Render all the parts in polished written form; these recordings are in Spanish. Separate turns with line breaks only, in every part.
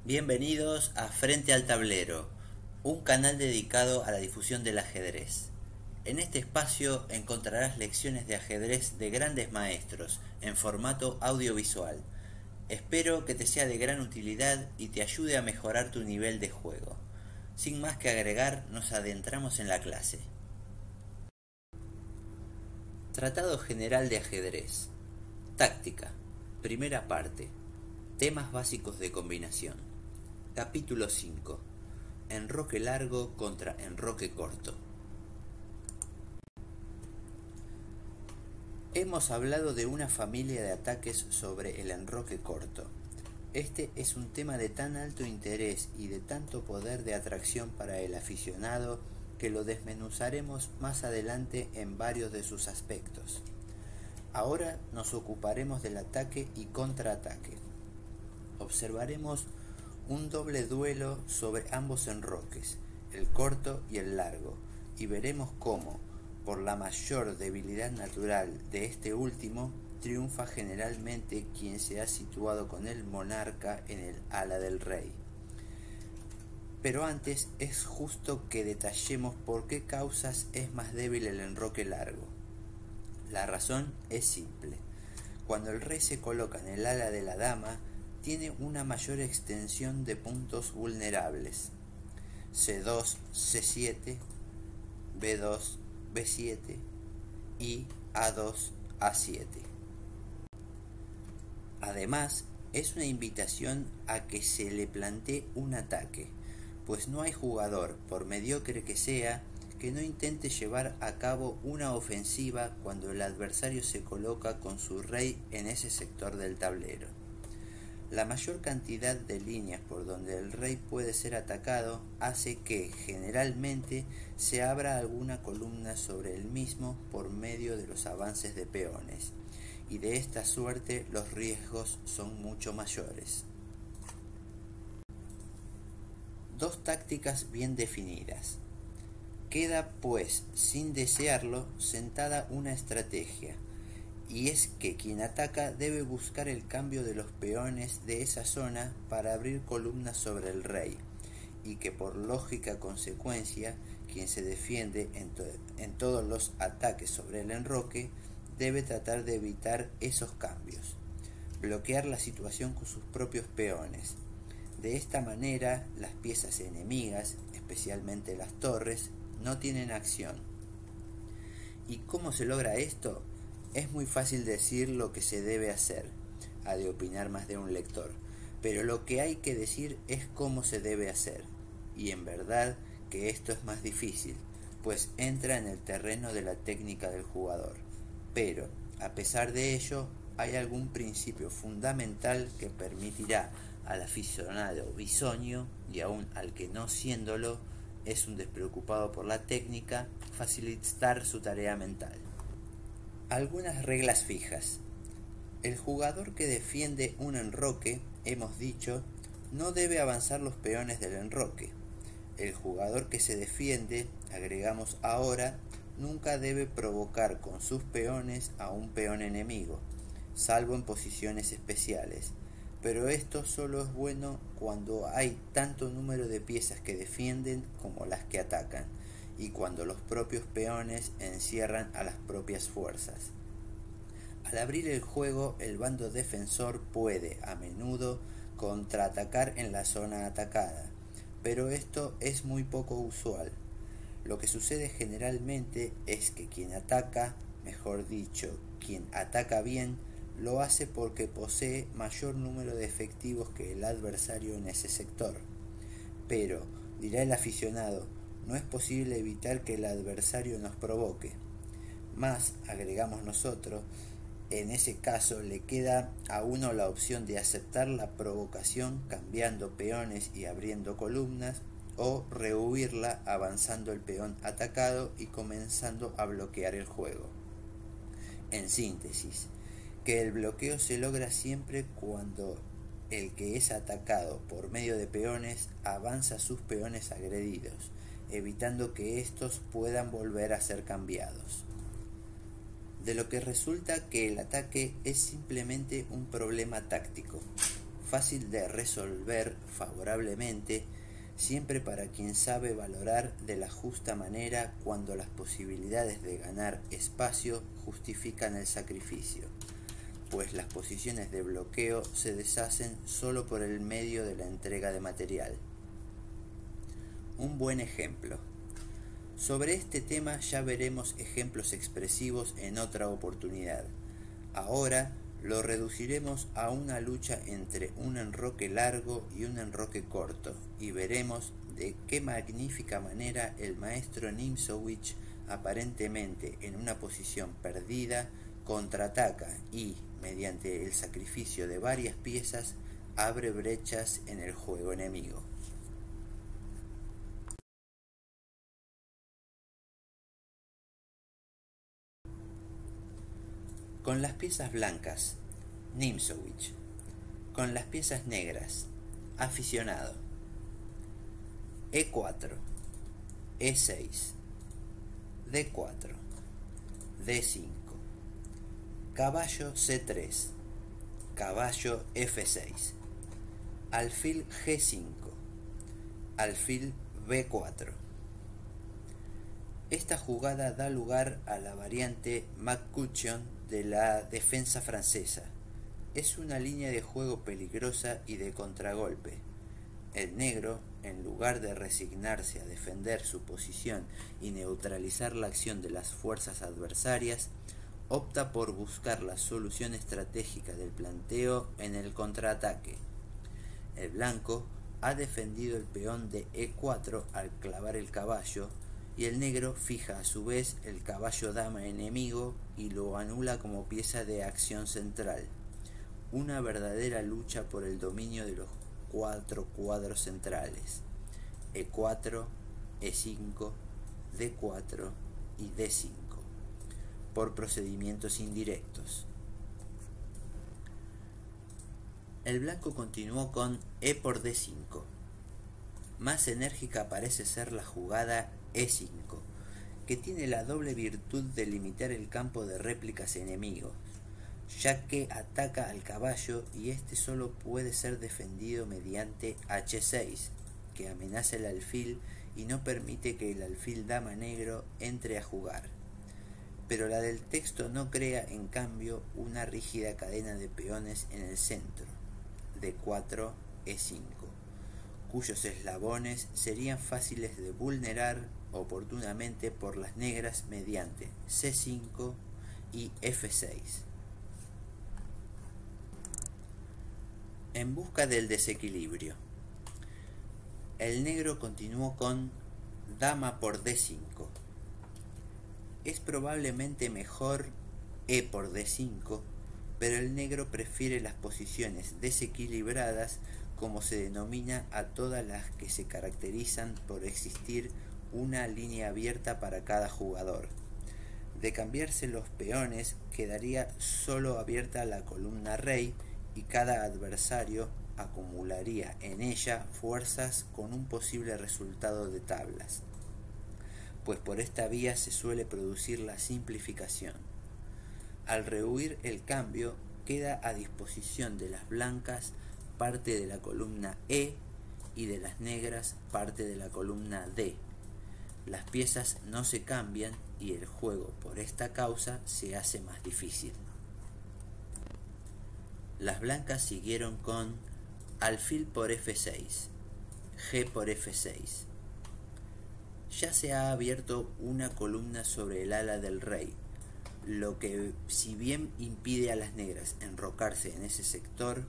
Bienvenidos a Frente al Tablero, un canal dedicado a la difusión del ajedrez. En este espacio encontrarás lecciones de ajedrez de grandes maestros en formato audiovisual. Espero que te sea de gran utilidad y te ayude a mejorar tu nivel de juego. Sin más que agregar, nos adentramos en la clase. Tratado General de Ajedrez. Táctica. Primera parte. Temas básicos de combinación. Capítulo 5. Enroque largo contra enroque corto. Hemos hablado de una familia de ataques sobre el enroque corto. Este es un tema de tan alto interés y de tanto poder de atracción para el aficionado que lo desmenuzaremos más adelante en varios de sus aspectos. Ahora nos ocuparemos del ataque y contraataque. Observaremos un doble duelo sobre ambos enroques, el corto y el largo, y veremos cómo, por la mayor debilidad natural de este último, triunfa generalmente quien se ha situado con el monarca en el ala del rey. Pero antes es justo que detallemos por qué causas es más débil el enroque largo. La razón es simple. Cuando el rey se coloca en el ala de la dama, tiene una mayor extensión de puntos vulnerables. C2, C7, B2, B7 y A2, A7. Además, es una invitación a que se le plantee un ataque, pues no hay jugador, por mediocre que sea, que no intente llevar a cabo una ofensiva cuando el adversario se coloca con su rey en ese sector del tablero. La mayor cantidad de líneas por donde el rey puede ser atacado hace que, generalmente, se abra alguna columna sobre el mismo por medio de los avances de peones, y de esta suerte los riesgos son mucho mayores. Dos tácticas bien definidas. Queda, pues, sin desearlo, sentada una estrategia, y es que quien ataca debe buscar el cambio de los peones de esa zona para abrir columnas sobre el rey, y que por lógica consecuencia, quien se defiende en todos los ataques sobre el enroque debe tratar de evitar esos cambios, bloquear la situación con sus propios peones. De esta manera, las piezas enemigas, especialmente las torres, no tienen acción. ¿Y cómo se logra esto? Es muy fácil decir lo que se debe hacer, ha de opinar más de un lector, pero lo que hay que decir es cómo se debe hacer, y en verdad que esto es más difícil, pues entra en el terreno de la técnica del jugador. Pero, a pesar de ello, hay algún principio fundamental que permitirá al aficionado bisoño, y aun al que no siéndolo, es un despreocupado por la técnica, facilitar su tarea mental. Algunas reglas fijas. El jugador que defiende un enroque, hemos dicho, no debe avanzar los peones del enroque. El jugador que se defiende, agregamos ahora, nunca debe provocar con sus peones a un peón enemigo, salvo en posiciones especiales. Pero esto solo es bueno cuando hay tanto número de piezas que defienden como las que atacan, y cuando los propios peones encierran a las propias fuerzas. Al abrir el juego, el bando defensor puede, a menudo, contraatacar en la zona atacada, pero esto es muy poco usual. Lo que sucede generalmente es que quien ataca, mejor dicho, quien ataca bien, lo hace porque posee mayor número de efectivos que el adversario en ese sector. Pero, dirá el aficionado, no es posible evitar que el adversario nos provoque. Más, agregamos nosotros, en ese caso le queda a uno la opción de aceptar la provocación cambiando peones y abriendo columnas, o rehuirla avanzando el peón atacado y comenzando a bloquear el juego. En síntesis, que el bloqueo se logra siempre cuando el que es atacado por medio de peones avanza sus peones agredidos, evitando que estos puedan volver a ser cambiados. De lo que resulta que el ataque es simplemente un problema táctico. fácil de resolver favorablemente, siempre para quien sabe valorar de la justa manera cuando las posibilidades de ganar espacio justifican el sacrificio, pues las posiciones de bloqueo se deshacen solo por el medio de la entrega de material. Un buen ejemplo. Sobre este tema ya veremos ejemplos expresivos en otra oportunidad. Ahora lo reduciremos a una lucha entre un enroque largo y un enroque corto, y veremos de qué magnífica manera el maestro Nimzowitsch, aparentemente en una posición perdida, contraataca y, mediante el sacrificio de varias piezas, abre brechas en el juego enemigo. Con las piezas blancas, Nimzowitsch. Con las piezas negras, aficionado. E4, E6, D4, D5, caballo C3, caballo F6, alfil G5, alfil B4. Esta jugada da lugar a la variante McCutcheon de la defensa francesa. Es una línea de juego peligrosa y de contragolpe. El negro, en lugar de resignarse a defender su posición y neutralizar la acción de las fuerzas adversarias, opta por buscar la solución estratégica del planteo en el contraataque. El blanco ha defendido el peón de E4 al clavar el caballo, y el negro fija a su vez el caballo dama enemigo y lo anula como pieza de acción central. Una verdadera lucha por el dominio de los 4 cuadros centrales: E4, E5, D4 y D5, por procedimientos indirectos. El blanco continuó con E por D5. Más enérgica parece ser la jugada E5, que tiene la doble virtud de limitar el campo de réplicas enemigos, ya que ataca al caballo y este solo puede ser defendido mediante H6, que amenaza el alfil y no permite que el alfil dama negro entre a jugar. Pero la del texto no crea, en cambio, una rígida cadena de peones en el centro, D4, E5, cuyos eslabones serían fáciles de vulnerar oportunamente por las negras mediante C5 y F6. En busca del desequilibrio, el negro continuó con dama por D5. Es probablemente mejor E por D5, pero el negro prefiere las posiciones desequilibradas, como se denomina a todas las que se caracterizan por existir una línea abierta para cada jugador. De cambiarse los peones, quedaría solo abierta la columna rey y cada adversario acumularía en ella fuerzas con un posible resultado de tablas, pues por esta vía se suele producir la simplificación. Al rehuir el cambio, queda a disposición de las blancas parte de la columna E y de las negras parte de la columna D. Las piezas no se cambian y el juego por esta causa se hace más difícil. Las blancas siguieron con alfil por F6, G por F6. Ya se ha abierto una columna sobre el ala del rey, lo que, si bien impide a las negras enrocarse en ese sector,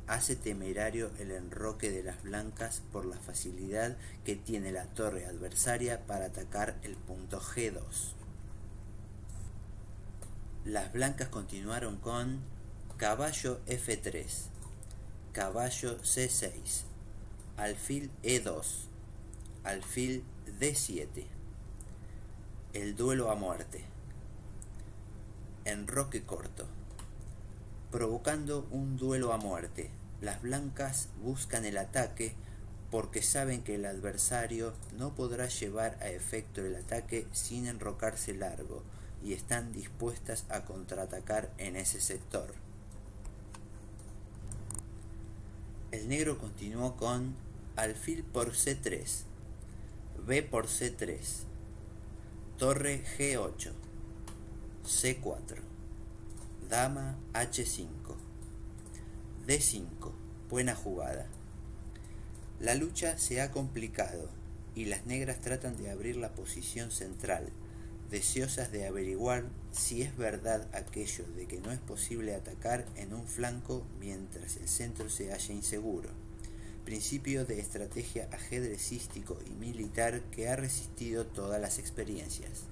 hace temerario el enroque de las blancas por la facilidad que tiene la torre adversaria para atacar el punto G2. Las blancas continuaron con caballo F3, caballo C6, alfil E2, alfil D7, el duelo a muerte, enroque corto. Provocando un duelo a muerte, las blancas buscan el ataque porque saben que el adversario no podrá llevar a efecto el ataque sin enrocarse largo y están dispuestas a contraatacar en ese sector. El negro continuó con alfil por C3, B por C3, torre G8, C4, dama H5, D5, buena jugada. La lucha se ha complicado y las negras tratan de abrir la posición central, deseosas de averiguar si es verdad aquello de que no es posible atacar en un flanco mientras el centro se halla inseguro, principio de estrategia ajedrecístico y militar que ha resistido todas las experiencias.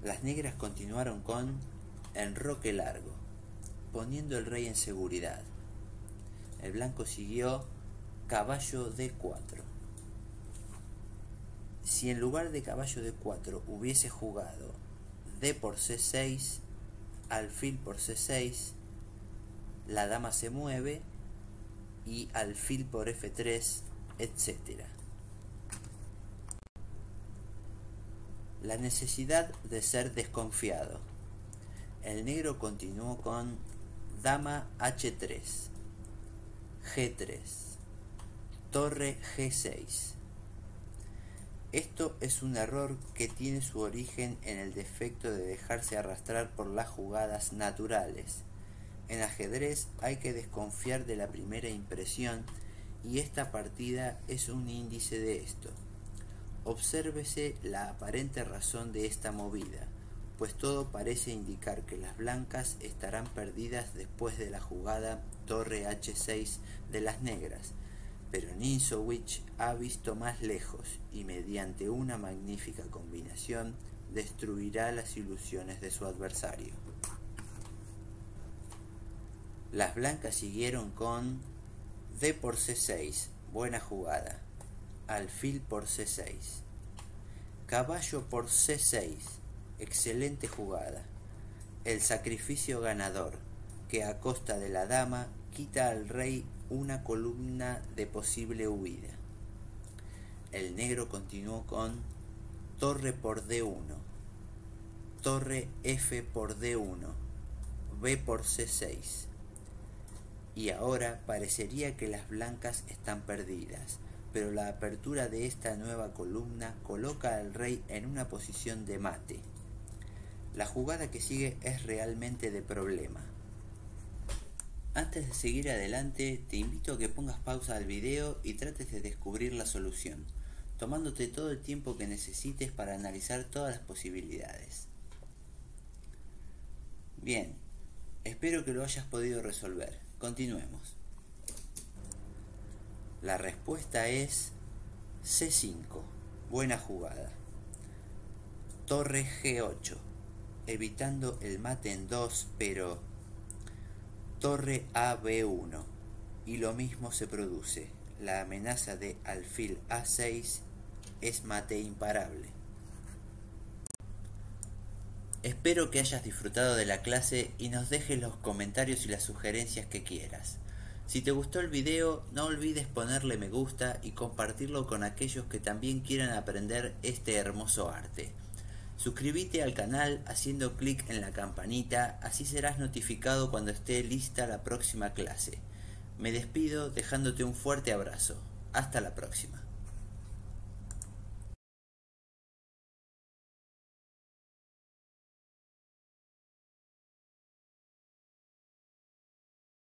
Las negras continuaron con enroque largo, poniendo el rey en seguridad. El blanco siguió caballo D4. Si en lugar de caballo D4 hubiese jugado D por C6, alfil por C6, la dama se mueve y alfil por F3, etc. La necesidad de ser desconfiado. El negro continuó con dama H3, G3, torre G6. Esto es un error que tiene su origen en el defecto de dejarse arrastrar por las jugadas naturales. En ajedrez hay que desconfiar de la primera impresión y esta partida es un índice de esto. Obsérvese la aparente razón de esta movida, pues todo parece indicar que las blancas estarán perdidas después de la jugada torre H6 de las negras, pero Ninzowitsch ha visto más lejos y mediante una magnífica combinación destruirá las ilusiones de su adversario. Las blancas siguieron con D por C6, buena jugada, alfil por C6, caballo por C6, excelente jugada, el sacrificio ganador, que a costa de la dama quita al rey una columna de posible huida. El negro continuó con torre por D1, torre F por D1, B por C6. Y ahora parecería que las blancas están perdidas, pero la apertura de esta nueva columna coloca al rey en una posición de mate. La jugada que sigue es realmente de problema. Antes de seguir adelante, te invito a que pongas pausa al video y trates de descubrir la solución, tomándote todo el tiempo que necesites para analizar todas las posibilidades. Bien, espero que lo hayas podido resolver. Continuemos. La respuesta es C5, buena jugada. Torre G8, evitando el mate en 2, pero torre AB1, y lo mismo se produce. La amenaza de alfil A6 es mate imparable. Espero que hayas disfrutado de la clase y nos dejes los comentarios y las sugerencias que quieras. Si te gustó el video, no olvides ponerle me gusta y compartirlo con aquellos que también quieran aprender este hermoso arte. Suscríbete al canal haciendo clic en la campanita, así serás notificado cuando esté lista la próxima clase. Me despido dejándote un fuerte abrazo. Hasta la próxima.